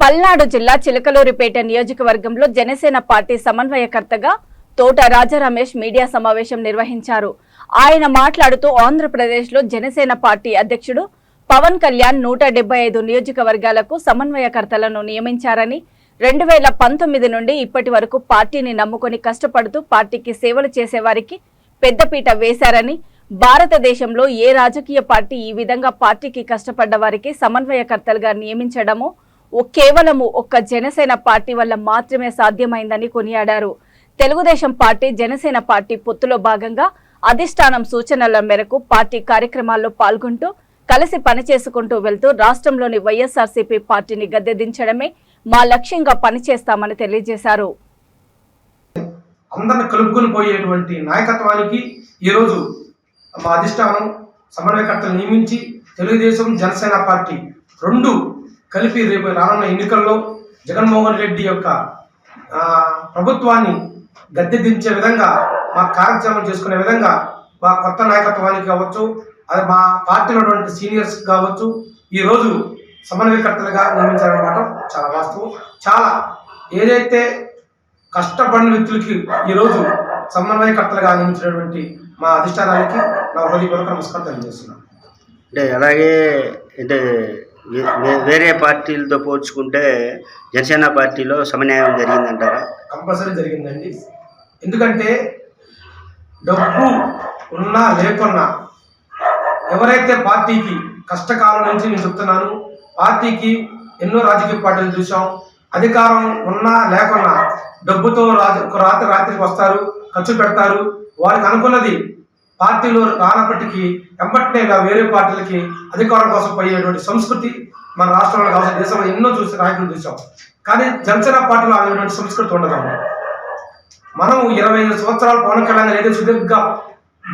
పల్నాడు జిల్లా చిలకలూరిపేట నియోజకవర్గంలో జనసేన పార్టీ సమన్వయకర్తగా తోట రాజారమేష్ మీడియా సమావేశం నిర్వహించారు. ఆయన మాట్లాడుతూ ఆంధ్రప్రదేశ్లో జనసేన పార్టీ అధ్యక్షుడు పవన్ కళ్యాణ్ 175 నియోజకవర్గాలకు సమన్వయకర్తలను నియమించారని, 2019 నుండి ఇప్పటి వరకు పార్టీని నమ్ముకొని కష్టపడుతూ పార్టీకి సేవలు చేసేవారికి పెద్దపీట వేశారని, భారతదేశంలో ఏ రాజకీయ పార్టీ ఈ విధంగా పార్టీకి కష్టపడ్డ వారికి సమన్వయకర్తలుగా నియమించడమో కేవలము ఒక్క జనసేన పార్టీ వల్ల మాత్రమే సాధ్యమైందని కొనియాడారు. తెలుగుదేశం పార్టీ జనసేన పార్టీ పొత్తులో భాగంగా అధిష్టానం సూచనల మేరకు పార్టీ కార్యక్రమాల్లో పాల్గొంటూ కలిసి పనిచేసుకుంటూ వెళ్తూ రాష్ట్రంలోని వైఎస్ఆర్సీపీ పార్టీని గద్దెదించడమే మా లక్ష్యంగా పనిచేస్తామని తెలియజేశారు. అందరిని కలుపుకొని పోయేటువంటి నాయకత్వానికి ఈరోజు మా అధిష్టానం సమన్వయకర్తలు నియమించి తెలుగుదేశం జనసేన పార్టీ రెండు కలిపి రేపు రానున్న ఎన్నికల్లో జగన్మోహన్ రెడ్డి యొక్క ప్రభుత్వాన్ని గద్దెదించే విధంగా మా కార్యక్రమం చేసుకునే విధంగా మా కొత్త నాయకత్వానికి కావచ్చు, అది మా పార్టీలో ఉన్నటువంటి సీనియర్స్ కావచ్చు, ఈరోజు సమన్వయకర్తలుగా నియమించాలన్నమాట చాలా వాస్తవం. చాలా ఏదైతే కష్టపడిన వ్యక్తులకి ఈరోజు సమన్వయకర్తలుగా నియమించినటువంటి మా అధిష్టానానికి నా హృదయపూర్వక నమస్కారం తెలియజేస్తున్నాను. అంటే అలాగే అంటే వేరే పార్టీలతో పోల్చుకుంటే జనసేన పార్టీలో సమన్వయం జరిగిందంటారా? కంపల్సరీ జరిగిందండి. ఎందుకంటే డబ్బు ఉన్నా లేకున్నా ఎవరైతే పార్టీకి కష్టకాలం నుంచి నేను చెప్తున్నాను, పార్టీకి ఎన్నో రాజకీయ పార్టీలు చూసాం, అధికారం ఉన్నా లేకున్నా డబ్బుతో రాత్రికి వస్తారు, ఖర్చు పెడతారు, వారికి అనుకున్నది పార్టీలో రానప్పటికీ వెంబటనే వేరే పార్టీలకి అధికారం కోసం పోయేటువంటి సంస్కృతి మన రాష్ట్రంలో కావచ్చు, దేశంలో ఎన్నో నాయకులు చూసాం. కానీ జనసేన పార్టీలో అనేటువంటి సంస్కృతి ఉండదమ్మా. మనం 25 సంవత్సరాలు పవన్ కళ్యాణ్ ఏదో సుదీర్ఘ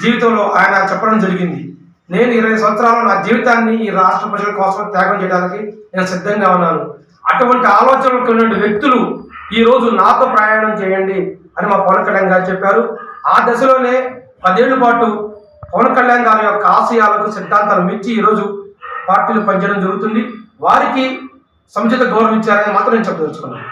జీవితంలో ఆయన చెప్పడం జరిగింది, నేను 20 సంవత్సరాలు నా జీవితాన్ని ఈ రాష్ట్ర ప్రజల కోసం త్యాగం చేయడానికి నేను సిద్ధంగా ఉన్నాను. అటువంటి ఆలోచనలు కలిగిన వ్యక్తులు ఈరోజు నాతో ప్రయాణం చేయండి అని మా పవన్ కళ్యాణ్ గారు చెప్పారు. ఆ దశలోనే 10 ఏళ్ల పాటు పవన్ కళ్యాణ్ గారి యొక్క ఆశయాలకు సిద్ధాంతాలు మించి ఈరోజు పార్టీలు పనిచేయడం జరుగుతుంది. వారికి సముచిత గౌరవం ఇచ్చారని మాత్రం నేను చెప్పదలుచుకున్నాను.